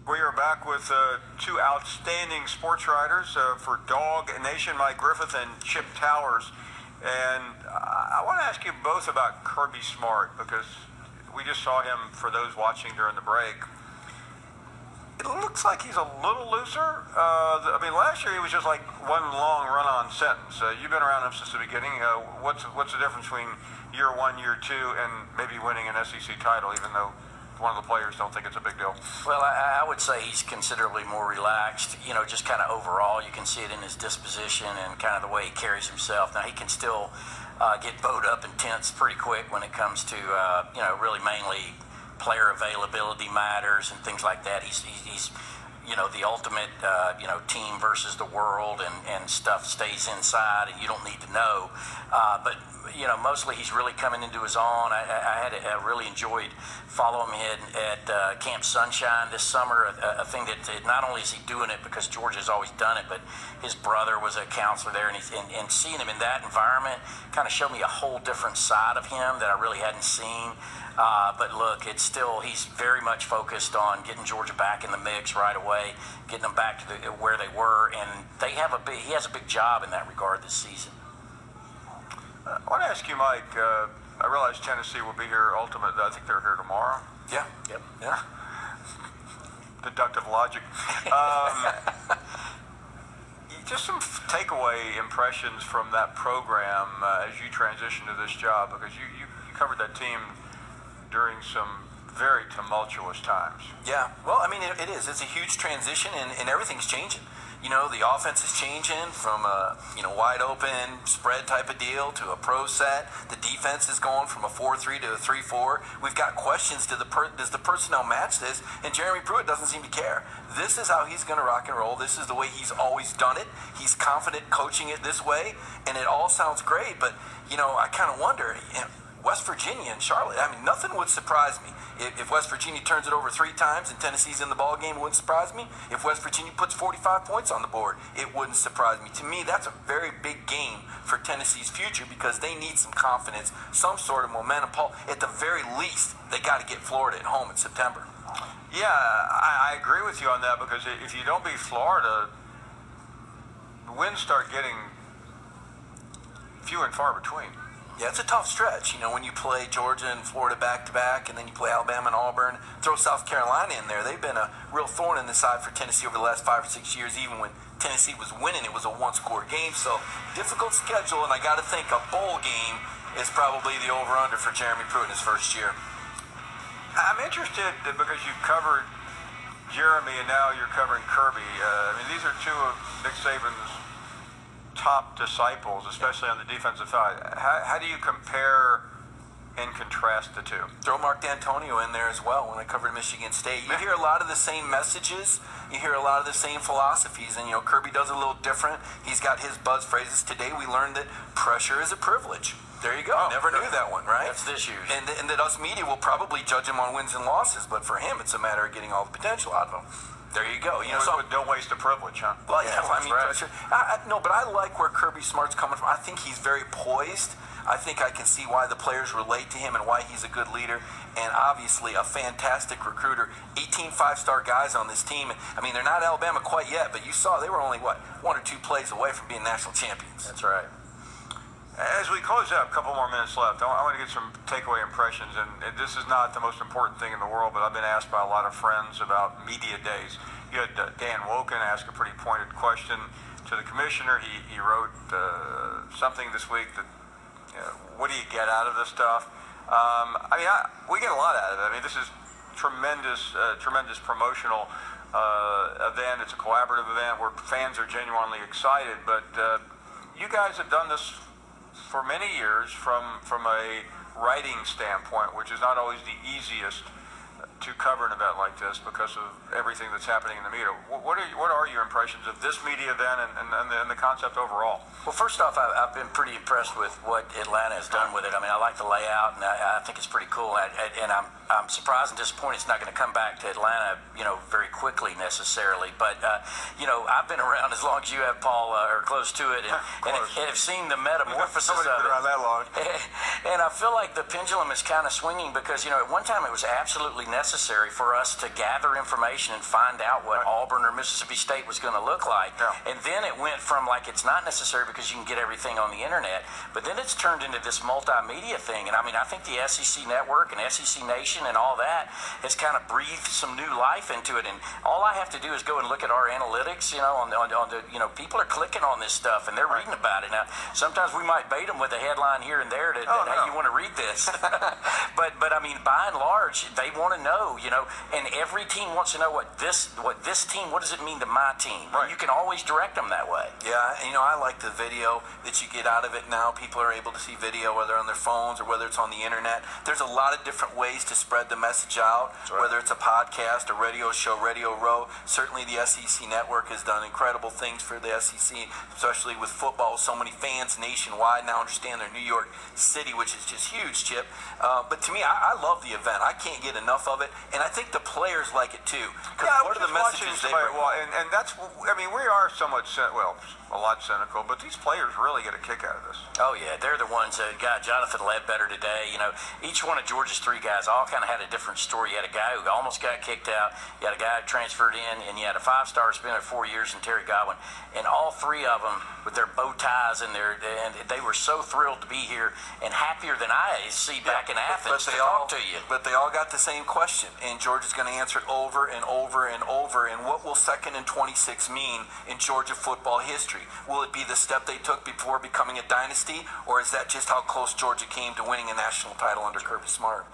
We are back with two outstanding sports writers for DawgNation, Mike Griffith and Chip Towers. And I want to ask you both about Kirby Smart, because we just saw him, for those watching during the break. It looks like he's a little looser. I mean, last year he was just like one long run-on sentence. You've been around him since the beginning. What's the difference between year one, year two, and maybe winning an SEC title, even though one of the players don't think it's a big deal? Well, I would say he's considerably more relaxed, just kind of overall. You can see it in his disposition and kind of the way he carries himself. Now, he can still get bowed up and tense pretty quick when it comes to, really mainly player availability matters and things like that. He's the ultimate, team versus the world, and stuff stays inside and you don't need to know. But mostly he's really coming into his own. I really enjoyed following him at Camp Sunshine this summer, a thing that not only is he doing it because George has always done it, but his brother was a counselor there, and seeing him in that environment kind of showed me a whole different side of him that I really hadn't seen. But look, he's very much focused on getting Georgia back in the mix right away, getting them back to where they were, and he has a big job in that regard this season. I want to ask you, Mike, I realize Tennessee will be here ultimately. I think they're here tomorrow. Yeah. Yep. Yeah. Deductive logic. Just some takeaway impressions from that program as you transition to this job, because you covered that team during some very tumultuous times. Yeah, well, I mean, it is. It's a huge transition, and everything's changing. The offense is changing from a wide open spread type of deal to a pro set. The defense is going from a 4-3 to a 3-4. We've got questions. Does the personnel match this? And Jeremy Pruitt doesn't seem to care. This is how he's going to rock and roll. This is the way he's always done it. He's confident coaching it this way, and it all sounds great. But I kind of wonder. West Virginia and Charlotte, I mean, nothing would surprise me. If West Virginia turns it over 3 times and Tennessee's in the ball game, it wouldn't surprise me. If West Virginia puts 45 points on the board, it wouldn't surprise me. To me, that's a very big game for Tennessee's future, because they need some confidence, some sort of momentum. Paul, at the very least, they got to get Florida at home in September. Yeah, I agree with you on that, because if you don't beat Florida, the wins start getting few and far between. Yeah, it's a tough stretch, when you play Georgia and Florida back-to-back, and then you play Alabama and Auburn, throw South Carolina in there. They've been a real thorn in the side for Tennessee over the last 5 or 6 years. Even when Tennessee was winning, it was a one-score game. So, difficult schedule, and I got to think a bowl game is probably the over-under for Jeremy Pruitt in his first year. I'm interested because you covered Jeremy, and now you're covering Kirby. These are two of Nick Saban's top disciples, especially on the defensive side. How do you compare and contrast the two? Throw Mark D'Antonio in there as well. When I covered Michigan State, you hear a lot of the same messages, you hear a lot of the same philosophies, and Kirby does it a little different. He's got his buzz phrases. Today we learned that pressure is a privilege. There you go. Never knew that one, right? That's this year. And that us media will probably judge him on wins and losses, but for him it's a matter of getting all the potential out of him. There you go. Don't waste the privilege, huh? Well, yeah, pressure. No, but I like where Kirby Smart's coming from. I think he's very poised. I think I can see why the players relate to him and why he's a good leader, and obviously a fantastic recruiter. 18 5-star guys on this team. They're not Alabama quite yet, but you saw they were only, 1 or 2 plays away from being national champions. That's right. As we close out, a couple more minutes left, I want to get some takeaway impressions, and this is not the most important thing in the world, but I've been asked by a lot of friends about media days. You had Dan Woken ask a pretty pointed question to the commissioner. He wrote something this week that, what do you get out of this stuff? We get a lot out of it. This is tremendous promotional event. It's a collaborative event where fans are genuinely excited, but you guys have done this for many years from a writing standpoint, which is not always the easiest to cover an event like this because of everything that's happening in the media. What are your impressions of this media event and the concept overall? Well, first off, I've been pretty impressed with what Atlanta has done with it. I like the layout, and I think it's pretty cool. And I'm surprised and disappointed it's not going to come back to Atlanta, very quickly necessarily. But, I've been around as long as you have, Paul, or close to it, and have seen the metamorphosis of it. Around that long. And I feel like the pendulum is kind of swinging because, at one time it was absolutely necessary for us to gather information and find out what Auburn or Mississippi State was going to look like. Yeah. And then it went from like it's not necessary because you can get everything on the internet, but then it's turned into this multimedia thing. And I mean, I think the SEC Network and SEC Nation and all that has kind of breathed some new life into it. And all I have to do is go and look at our analytics, on the people are clicking on this stuff and they're reading about it. Now, sometimes we might bait them with a headline here and there that hey, you want to read this. but I mean, by and large, they want to know, and every team wants to know what this team, what does it mean to my team? Right. You can always direct them that way. Yeah, and I like the video that you get out of it now. People are able to see video, whether on their phones or whether it's on the internet. There's a lot of different ways to spread the message out, whether it's a podcast, a radio show, Radio Row. Certainly the SEC Network has done incredible things for the SEC, especially with football. So many fans nationwide now understand their New York City, which is just huge, Chip. But to me, I love the event. I can't get enough of it, and I think the players like it too. Because what are the messages they bring? Well, and that's, I mean, we are somewhat, a lot cynical, but these players really get a kick out of this. Oh, yeah. They're the ones that got Jonathan Ledbetter today. Each one of Georgia's three guys all kind of had a different story. You had a guy who almost got kicked out. You had a guy who transferred in, and you had a five-star who's been there 4 years in Terry Godwin. And all three of them, with their bow ties and they were so thrilled to be here and happier than I see back in Athens to talk to you. But they all got the same question, and Georgia's going to answer it over and over and over. And what will 2nd and 26 mean in Georgia football history? Will it be the step they took before becoming a dynasty, or is that just how close Georgia came to winning a national title under Kirby Smart?